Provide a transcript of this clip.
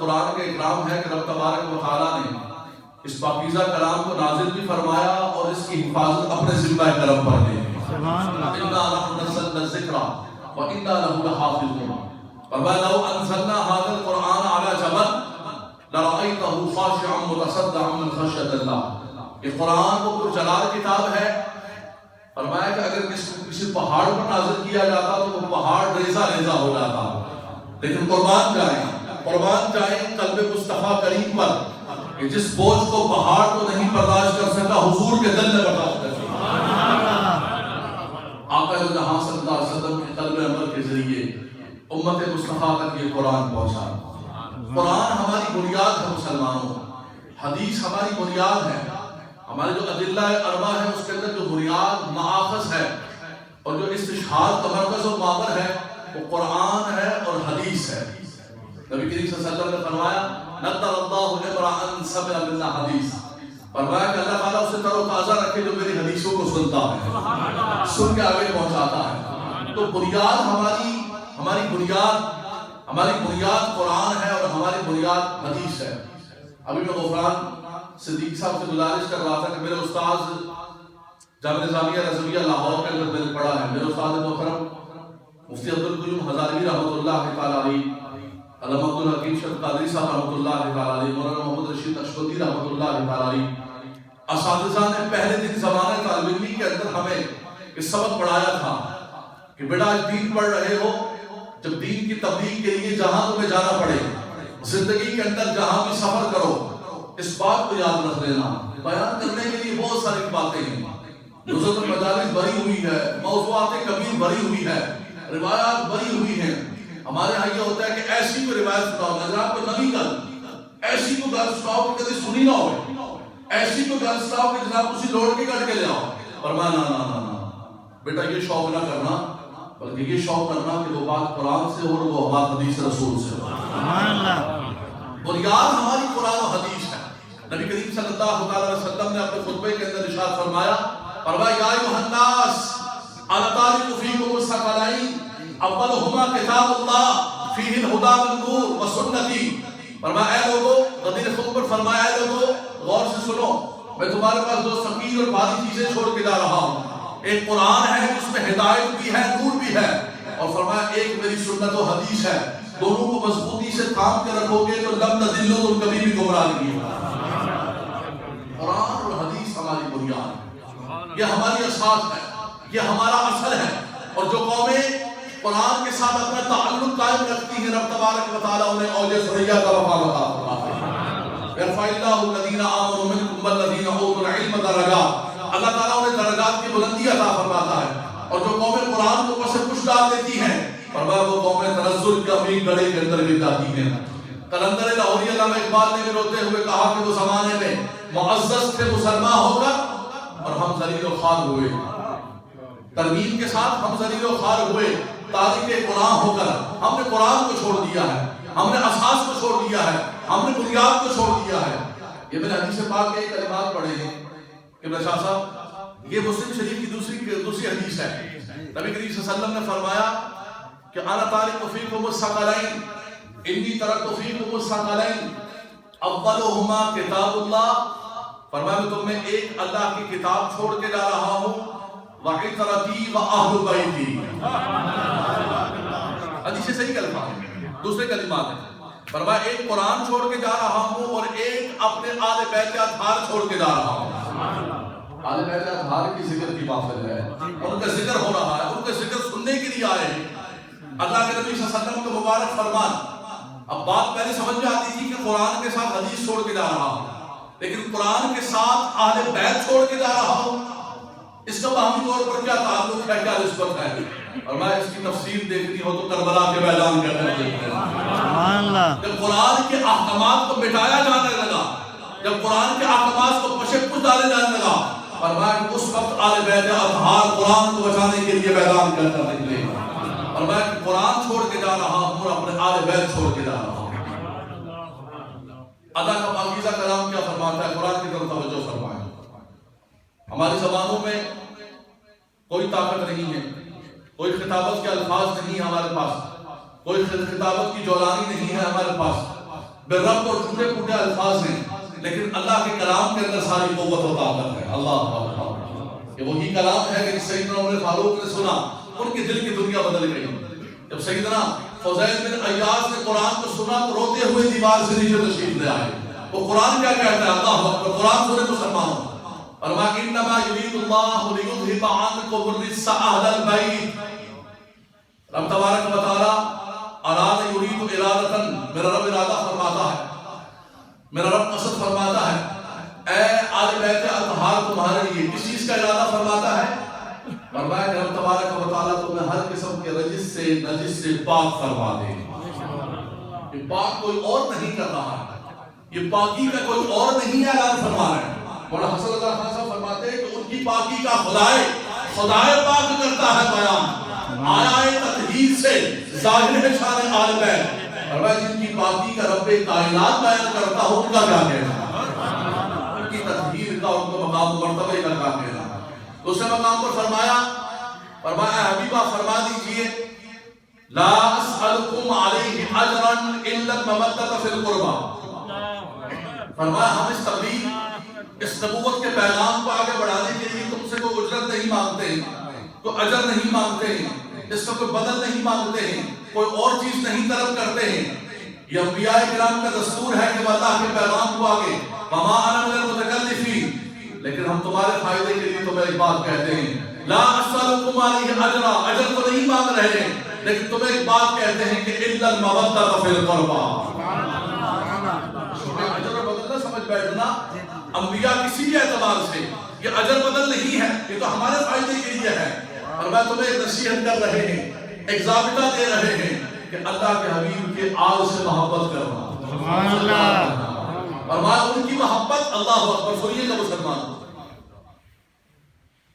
قرآن کا اکرام ہے کہ رب تبارک و تعالیٰ نے اس پاکیزہ کلام کو نازل بھی فرمایا اور اس کی حفاظت اپنے ذمہ کرم پر دے. اِنَّا نَحْنُ نَزَّلْنَا الذِّكْرَ وَإِنَّا لَهُ لَحَافِظُونَ. وَلَوْ أَنزَلْنَا هَذَا الْقُرْآنَ عَلَى جَبَلٍ لَرَأَيْتَهُ خَاشِعًا مُتَصَدِّعًا مِنْ خَشْيَةِ اللَّهِ. یہ قرآن وہ پرجلال کتاب ہے. فرمایا کہ اگر کسی پہاڑ پر نازل کیا جاتا تو وہ پہاڑ ریزہ ریزہ ہو جاتا. لیکن قربان جائیں قلب مصطفیٰ کریم پر کہ جس بوجھ کو پہاڑ تو نہیں برداشت کر سکا حضور کے دل نے برداشت کر سکا. آقا جہاں صلی اللہ علیہ وسلم کے قلب عمر کے ذریعے امت مصطفیٰ تک یہ قرآن پہنچا. قرآن ہماری بنیاد ہے مسلمانوں. حدیث ہماری بنیاد ہے. ہمارے جو ادلہ اربع ہے اس کے اندر جو بنیاد مآخذ ہے اور جو استشہاد کا مرکز و مابر ہے وہ قرآن ہے اور حدیث ہے. نبی کریم صلی اللہ علیہ وسلم نے فرمایا نَضَّرَ اللَّهُ امْرَأً سَمِعَ مِنَّا حدیث. فرمایا کہ اللہ تعالیٰ اسے تر و تازہ رکھے جو میری حدیثوں کو سنتا ہے, سن کے آگے پہنچاتا ہے. تو بنیاد ہماری بنیاد قرآن ہے اور ہماری بنیاد حدیث ہے. ابھی میں غفران صدیق صاحب سے گزارش کر رہا تھا کہ میرے استاد جامعہ نظامیہ رضویہ لاہور کے اندر میں نے پڑھا ہے. میرے استاد محترم مفتی عبدالقیوم ہزاروی رحمۃ اللہ تعالیٰ علیہ, علامہ عبدالحکیم شیخ قادری صاحب رحمۃ اللہ تعالیٰ علیہ, مولانا محمد رشید نقشبندی رحمۃ اللہ تعالیٰ علیہ, اساتذہ نے پہلے دن زمانے طالب علمی کے اندر ہمیں یہ سبق پڑھایا تھا کہ بیٹا آج دین پڑھ رہے ہو, جب دین کی تبلیغ کے لیے جہاں تمہیں جانا پڑے, زندگی کے اندر جہاں بھی سفر کرو, اس بات کو یاد رکھ لینا بیان کرنے کے لیے بہت ساری باتیں ہیں. نزلۃ المجالس بھری ہوئی ہے, موضوعات کبیر بھری ہوئی ہے, روایات بھری ہوئی ہیں. ہمارے ہاں یہ ہوتا ہے کہ ایسی کوئی روایت سناؤ حضرات کو نبی کا, ایسی کوئی گل سناؤ کہ کبھی سنی نہ ہو, ایسی کوئی گل سناؤ کہ جناب اسی لوٹ کے کٹ کے لے آؤ. فرمایا نا بیٹا یہ شوق نہ کرنا, بلکہ یہ شوق کرنا کہ وہ بات قرآن سے ہو اور وہ بات حدیث رسول سے ہو. بنیاد ہماری قرآن و حدیث ہے. نبی کریم صلی اللہ علیہ وسلم نے اپنے خطبے کے اندر ارشاد فرمایا یا ایھا الناس انا تارک فیکم الثقلین اولہما کتاب اللہ فیہ الہدی والنور وسنتی. فرمایا اے لوگو, غدیر خطبے پر فرمایا اے لوگو غور سے سنو, میں تمہارے پاس دو ثقیل اور بھاری چیزیں چھوڑ کے جا رہا ہوں. ایک قرآن ہے جس میں ہدایت بھی ہے, نور بھی ہے, اور فرمایا ایک میری سنت و حدیث ہے. دونوں کو مضبوطی سے تھام کے رکھو گے تو لم تضلوا, تم کبھی بھی گمراہ نہیں ہوگا. قرآن اور حدیث ہماری بنیاد ہے, یہ ہماری اساس ہے, یہ ہمارا اصل ہے. اور جو قومیں قرآن کے ساتھ اپنا تعلق قائم رکھتی ہیں رب تبارک و تعالیٰ انہیں اوج ثریا کا مقام عطا فرماتے ہیں. یرفع اللہ الذین آمنوا منکم والذین اوتوا العلم درجات. اللہ تعالیٰ انہیں درجات کی بلندی عطا فرماتا ہے. اور جو قومیں قرآن کو پس پش ڈال دیتی ہیں فرمایا وہ قومیں تنزل کے امین گڑھے کے اندر گر جاتی ہیں. قلندر لاہوری علامہ اقبال نے بھی روتے ہوئے کہا کہ وہ زمانے میں معزز تھے مسلمان ہو کر اور ہم ذلیل و خوار ہوئے. ترمیم کے ساتھ ہم ذلیل و خوار ہوئے تارک قرآن ہو کر. ہم نے قرآن کو چھوڑ دیا ہے, ہم نے اساس کو چھوڑ دیا ہے, ہم نے بنیاد کو چھوڑ دیا ہے. یہ میں نے حدیث پاک کے کلمات پڑھے ہیں کہ شاہ صاحب یہ مسلم شریف کی دوسری حدیث ہے. نبی کریم صلی اللہ علیہ وسلم نے فرمایا کہ انا تارک فیکم الثقلین انی ترکت فیکم الثقلین اولہما کتاب اللہ. فرمایا میں تم میں ایک اللہ کی کتاب چھوڑ کے جا رہا ہوں, وعطرتی واہل بیتی. حدیث صحیح کلمات ہیں, دوسرے کلمات ہیں. فرمایا ایک قرآن چھوڑ کے جا رہا ہوں اور ایک اپنے آل بیت اطہار چھوڑ کے جا رہا ہوں. آل بیت اطہار کی ذکر کی محفل ہے, ان کا ذکر ہو رہا ہے, ان کا ذکر سننے کے لیے آئے ہیں. اللہ کے نبی صلی اللہ علیہ وسلم کا مبارک فرمان. اب بات پہلے سمجھ میں آتی تھی کہ قرآن کے ساتھ حدیث چھوڑ کے جا رہا ہوں, لیکن قرآن کے ساتھ اہل بیت چھوڑ کے جا رہا ہوں, اس کا باہمی طور پر کیا تعلق ہے, کیا نسبت ہے. اور میں اس کی تفسیر دیکھنی ہو تو کربلا کے میدان کے اندر دیکھتے ہیں. جب قرآن کے احکامات کو مٹایا جانے لگا, جب قرآن کے احکامات کو پشے پش ڈالے جانے لگا, فرمایا اس وقت آل بیت اطہار قرآن کو بچانے کے لیے میدان کے اندر نکلے. اور میں قرآن چھوڑ کے جا رہا ہوں اور اپنے آل بیت چھوڑ کے جا رہا ہوں. اللہ کا پاکیزہ کلام کیا فرماتا ہے, قرآن کی طرف توجہ فرمائیں. ہماری زبانوں میں کوئی طاقت نہیں ہے, کوئی خطابت کے الفاظ نہیں ہے ہمارے پاس, کوئی خطابت کی جولانی نہیں ہے ہمارے پاس, بے ربط اور ٹوٹے پھوٹے الفاظ ہیں، لیکن اللہ کے کلام کے اندر ساری قوت و طاقت ہے. اللہ اکبر. یہ وہی کلام ہے کہ سیدنا عمر فاروق نے سنا، ان کے دل کی دنیا بدل گئی. جب سیدنا فضیل بن عیاض نے قرآن کو سنا تو روتے ہوئے دیوار سے نیچے تشریف لے آئے. وہ قرآن کیا کہتا ہے؟ اللہ اکبر. قرآن سنے مسلمانوں، فرمایا انما یرید اللہ لیذھب عنکم الرجس اہل البیت. رب تبارک و تعالی اراد یرید ارادۃ، میرا رب ارادہ فرماتا ہے، میرا رب قصد فرماتا ہے اے آل بیت اطہار تمہارے لیے کس چیز کا ارادہ فرماتا ہے؟ فرمایا کہ رب تبارک و تعالیٰ تمہیں ہر قسم کے رجس سے نجس سے پاک فرما دے. یہ پاک کوئی اور نہیں کر رہا ہے، یہ پاکی کا کوئی اور نہیں اعلان فرما رہا ہے. مولانا حسن اللہ خان صاحب فرماتے ہیں کہ ان کی پاکی کا خدائے پاک کرتا ہے بیان، آیا تطہیر سے ظاہر ہے شان آل بیت. فرمایا جن کی پاکی کا رب کائنات بیان کرتا ہو ان کا کیا کہنا، ان کی تطہیر کا، ان کو مقام مرتبہ کا کیا کہنا. دوسرے مقام پر فرمایا حبیبہ فرما دیجئے لا اسألکم علیہ اجرا الا المودۃ فی القربى. فرمایا ہم اس تبلیغ، اس نبوت کے پیغام کو آگے بڑھانے کے لیے تم سے کوئی اجرت نہیں مانگتے ہیں، کوئی اجر نہیں مانگتے ہیں، اس کا کوئی بدل نہیں مانگتے ہیں، کوئی اور چیز نہیں طلب کرتے ہیں. یہ انبیاء کرام کا دستور ہے کہ وہ اللہ کے پیغام کو آگے وما انا من المتکلفین. لیکن ہم تمہارے فائدے کے لیے تمہیں ایک بات کہتے ہیں لا اسألکم علیہ اجرا، اجر تو نہیں مانگ رہے ہیں، لیکن تمہیں ایک بات کہتے ہیں کہ الا المودۃ فی القربى. اجر اور بدل نہ سمجھ بیٹھنا انبیاء کسی بھی اعتبار سے، یہ اجر بدل نہیں ہے، یہ تو ہمارے فائدے کے لیے ہے. اور میں تمہیں ایک نصیحت کر رہے ہیں، ایک ضابطہ دے رہے ہیں کہ اللہ کے حبیب کے آل سے محبت کرنا. سبحان اللہ. اور ان کی محبت، اللہ اکبر. سنیے گا مسلمان،